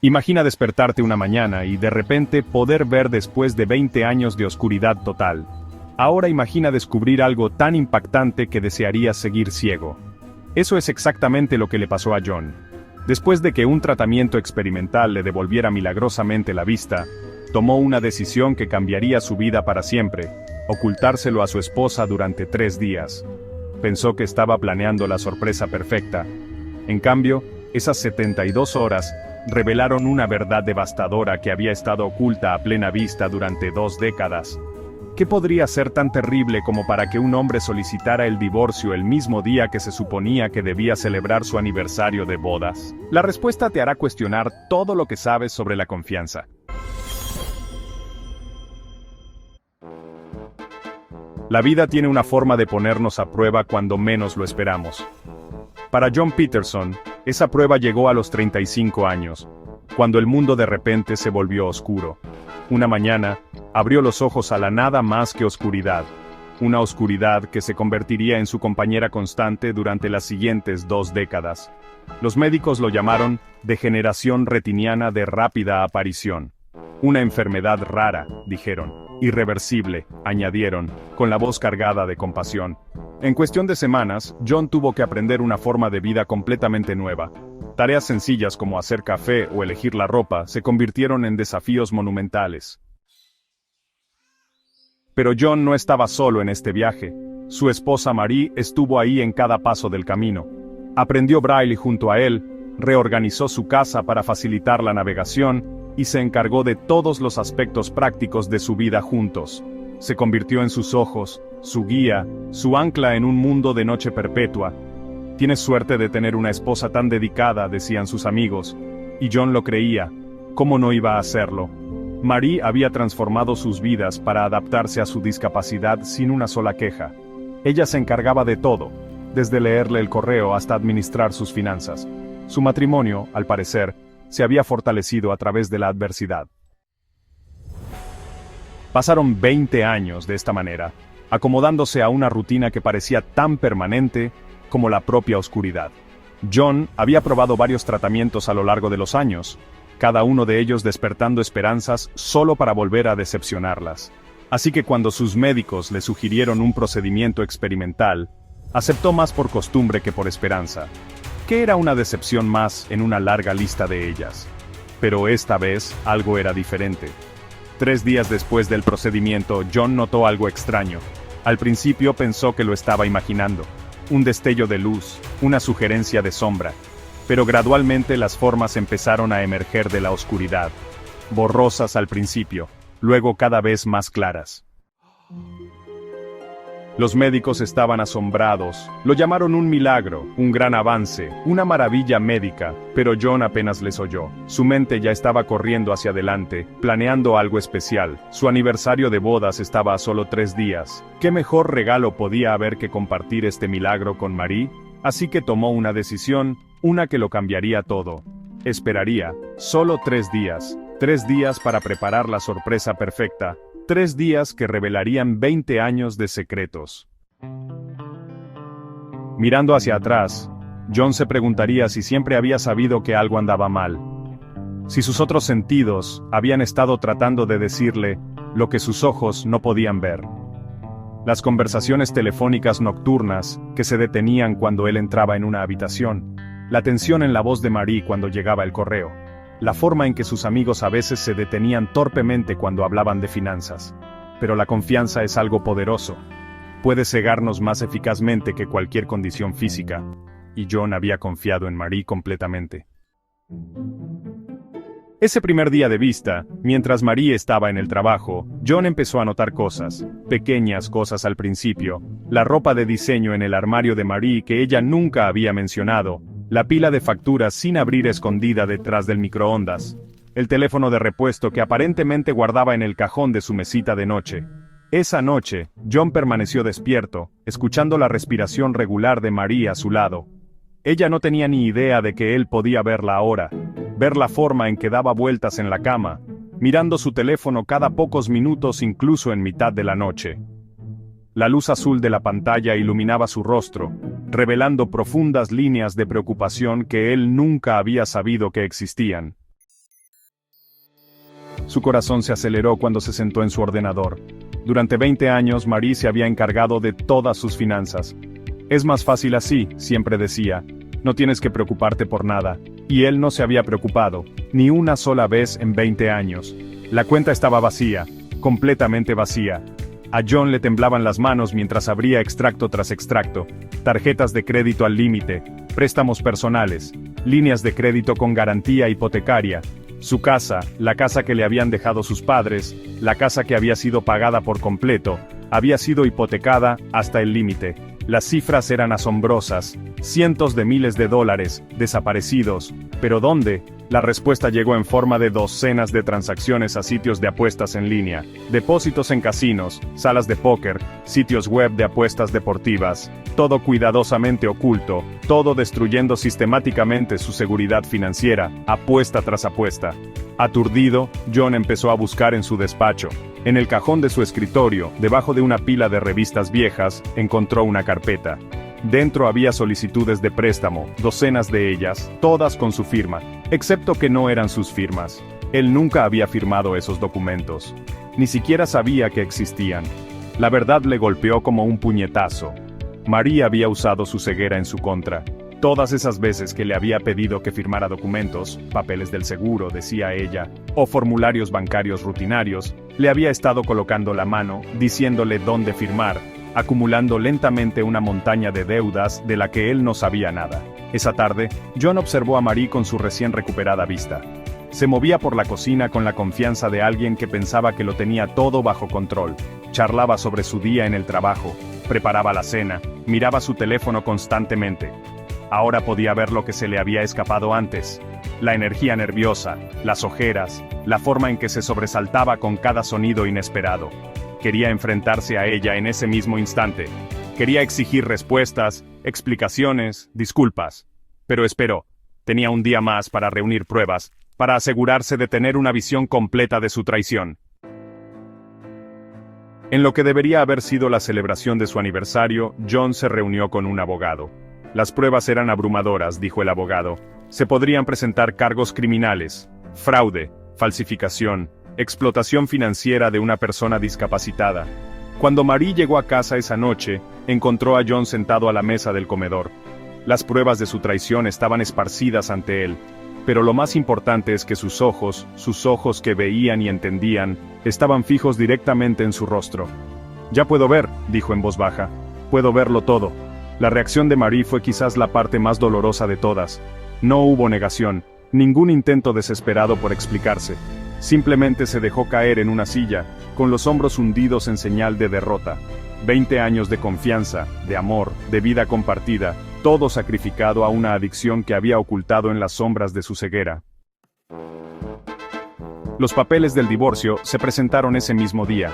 Imagina despertarte una mañana y de repente poder ver después de 20 años de oscuridad total. Ahora imagina descubrir algo tan impactante que desearías seguir ciego. Eso es exactamente lo que le pasó a John. Después de que un tratamiento experimental le devolviera milagrosamente la vista, tomó una decisión que cambiaría su vida para siempre: ocultárselo a su esposa durante 3 días. Pensó que estaba planeando la sorpresa perfecta. En cambio, esas 72 horas revelaron una verdad devastadora que había estado oculta a plena vista durante 2 décadas. ¿Qué podría ser tan terrible como para que un hombre solicitara el divorcio el mismo día que se suponía que debía celebrar su aniversario de bodas? La respuesta te hará cuestionar todo lo que sabes sobre la confianza. La vida tiene una forma de ponernos a prueba cuando menos lo esperamos. Para John Peterson, esa prueba llegó a los 35 años, cuando el mundo de repente se volvió oscuro. Una mañana, abrió los ojos a la nada más que oscuridad. Una oscuridad que se convertiría en su compañera constante durante las siguientes 2 décadas. Los médicos lo llamaron degeneración retiniana de rápida aparición. Una enfermedad rara, dijeron. Irreversible, añadieron, con la voz cargada de compasión. En cuestión de semanas, John tuvo que aprender una forma de vida completamente nueva. Tareas sencillas como hacer café o elegir la ropa se convirtieron en desafíos monumentales. Pero John no estaba solo en este viaje. Su esposa Marie estuvo ahí en cada paso del camino. Aprendió braille junto a él, reorganizó su casa para facilitar la navegación y se encargó de todos los aspectos prácticos de su vida juntos. Se convirtió en sus ojos, su guía, su ancla en un mundo de noche perpetua. Tienes suerte de tener una esposa tan dedicada, decían sus amigos, y John lo creía. ¿Cómo no iba a hacerlo? Marie había transformado sus vidas para adaptarse a su discapacidad sin una sola queja. Ella se encargaba de todo, desde leerle el correo hasta administrar sus finanzas. Su matrimonio, al parecer, se había fortalecido a través de la adversidad. Pasaron 20 años de esta manera, acomodándose a una rutina que parecía tan permanente como la propia oscuridad. John había probado varios tratamientos a lo largo de los años, cada uno de ellos despertando esperanzas solo para volver a decepcionarlas. Así que cuando sus médicos le sugirieron un procedimiento experimental, aceptó más por costumbre que por esperanza, que era una decepción más en una larga lista de ellas. Pero esta vez algo era diferente. 3 días después del procedimiento, John notó algo extraño. Al principio pensó que lo estaba imaginando. Un destello de luz, una sugerencia de sombra. Pero gradualmente las formas empezaron a emerger de la oscuridad. Borrosas al principio, luego cada vez más claras. Los médicos estaban asombrados, lo llamaron un milagro, un gran avance, una maravilla médica, pero John apenas les oyó. Su mente ya estaba corriendo hacia adelante, planeando algo especial. Su aniversario de bodas estaba a solo 3 días. ¿Qué mejor regalo podía haber que compartir este milagro con Marie? Así que tomó una decisión, una que lo cambiaría todo. Esperaría, solo 3 días. 3 días para preparar la sorpresa perfecta. 3 días que revelarían 20 años de secretos. Mirando hacia atrás, John se preguntaría si siempre había sabido que algo andaba mal. Si sus otros sentidos habían estado tratando de decirle lo que sus ojos no podían ver. Las conversaciones telefónicas nocturnas que se detenían cuando él entraba en una habitación. La tensión en la voz de Marie cuando llegaba el correo. La forma en que sus amigos a veces se detenían torpemente cuando hablaban de finanzas. Pero la confianza es algo poderoso. Puede cegarnos más eficazmente que cualquier condición física. Y John había confiado en Marie completamente. Ese primer día de vista, mientras Marie estaba en el trabajo, John empezó a notar cosas, pequeñas cosas al principio, la ropa de diseño en el armario de Marie que ella nunca había mencionado, la pila de facturas sin abrir escondida detrás del microondas, el teléfono de repuesto que aparentemente guardaba en el cajón de su mesita de noche. Esa noche, John permaneció despierto, escuchando la respiración regular de Marie a su lado. Ella no tenía ni idea de que él podía verla ahora, ver la forma en que daba vueltas en la cama, mirando su teléfono cada pocos minutos incluso en mitad de la noche. La luz azul de la pantalla iluminaba su rostro, revelando profundas líneas de preocupación que él nunca había sabido que existían. Su corazón se aceleró cuando se sentó en su ordenador. Durante 20 años, Marie se había encargado de todas sus finanzas. Es más fácil así, siempre decía. No tienes que preocuparte por nada. Y él no se había preocupado, ni una sola vez en 20 años. La cuenta estaba vacía, completamente vacía. A John le temblaban las manos mientras abría extracto tras extracto, tarjetas de crédito al límite, préstamos personales, líneas de crédito con garantía hipotecaria, su casa, la casa que le habían dejado sus padres, la casa que había sido pagada por completo, había sido hipotecada hasta el límite. Las cifras eran asombrosas, cientos de miles de dólares, desaparecidos. ¿Pero dónde? La respuesta llegó en forma de docenas de transacciones a sitios de apuestas en línea, depósitos en casinos, salas de póker, sitios web de apuestas deportivas, todo cuidadosamente oculto, todo destruyendo sistemáticamente su seguridad financiera, apuesta tras apuesta. Aturdido, John empezó a buscar en su despacho. En el cajón de su escritorio, debajo de una pila de revistas viejas, encontró una carpeta. Dentro había solicitudes de préstamo, docenas de ellas, todas con su firma, excepto que no eran sus firmas. Él nunca había firmado esos documentos. Ni siquiera sabía que existían. La verdad le golpeó como un puñetazo. María había usado su ceguera en su contra. Todas esas veces que le había pedido que firmara documentos, papeles del seguro, decía ella, o formularios bancarios rutinarios, le había estado colocando la mano, diciéndole dónde firmar, acumulando lentamente una montaña de deudas de la que él no sabía nada. Esa tarde, John observó a Marie con su recién recuperada vista. Se movía por la cocina con la confianza de alguien que pensaba que lo tenía todo bajo control. Charlaba sobre su día en el trabajo, preparaba la cena, miraba su teléfono constantemente. Ahora podía ver lo que se le había escapado antes. La energía nerviosa, las ojeras, la forma en que se sobresaltaba con cada sonido inesperado. Quería enfrentarse a ella en ese mismo instante. Quería exigir respuestas, explicaciones, disculpas. Pero esperó. Tenía un día más para reunir pruebas, para asegurarse de tener una visión completa de su traición. En lo que debería haber sido la celebración de su aniversario, John se reunió con un abogado. Las pruebas eran abrumadoras, dijo el abogado. Se podrían presentar cargos criminales, fraude, falsificación, explotación financiera de una persona discapacitada. Cuando Marie llegó a casa esa noche, encontró a John sentado a la mesa del comedor. Las pruebas de su traición estaban esparcidas ante él, pero lo más importante es que sus ojos que veían y entendían, estaban fijos directamente en su rostro. «Ya puedo ver», dijo en voz baja. «Puedo verlo todo». La reacción de Marie fue quizás la parte más dolorosa de todas. No hubo negación, ningún intento desesperado por explicarse. Simplemente se dejó caer en una silla, con los hombros hundidos en señal de derrota. 20 años de confianza, de amor, de vida compartida, todo sacrificado a una adicción que había ocultado en las sombras de su ceguera. Los papeles del divorcio se presentaron ese mismo día.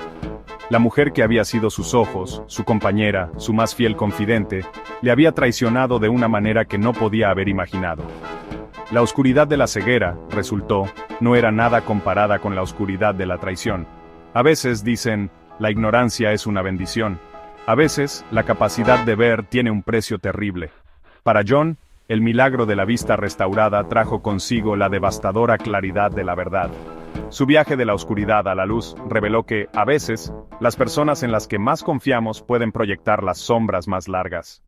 La mujer que había sido sus ojos, su compañera, su más fiel confidente, le había traicionado de una manera que no podía haber imaginado. La oscuridad de la ceguera, resultó, no era nada comparada con la oscuridad de la traición. A veces, dicen, la ignorancia es una bendición. A veces, la capacidad de ver tiene un precio terrible. Para John, el milagro de la vista restaurada trajo consigo la devastadora claridad de la verdad. Su viaje de la oscuridad a la luz reveló que, a veces, las personas en las que más confiamos pueden proyectar las sombras más largas.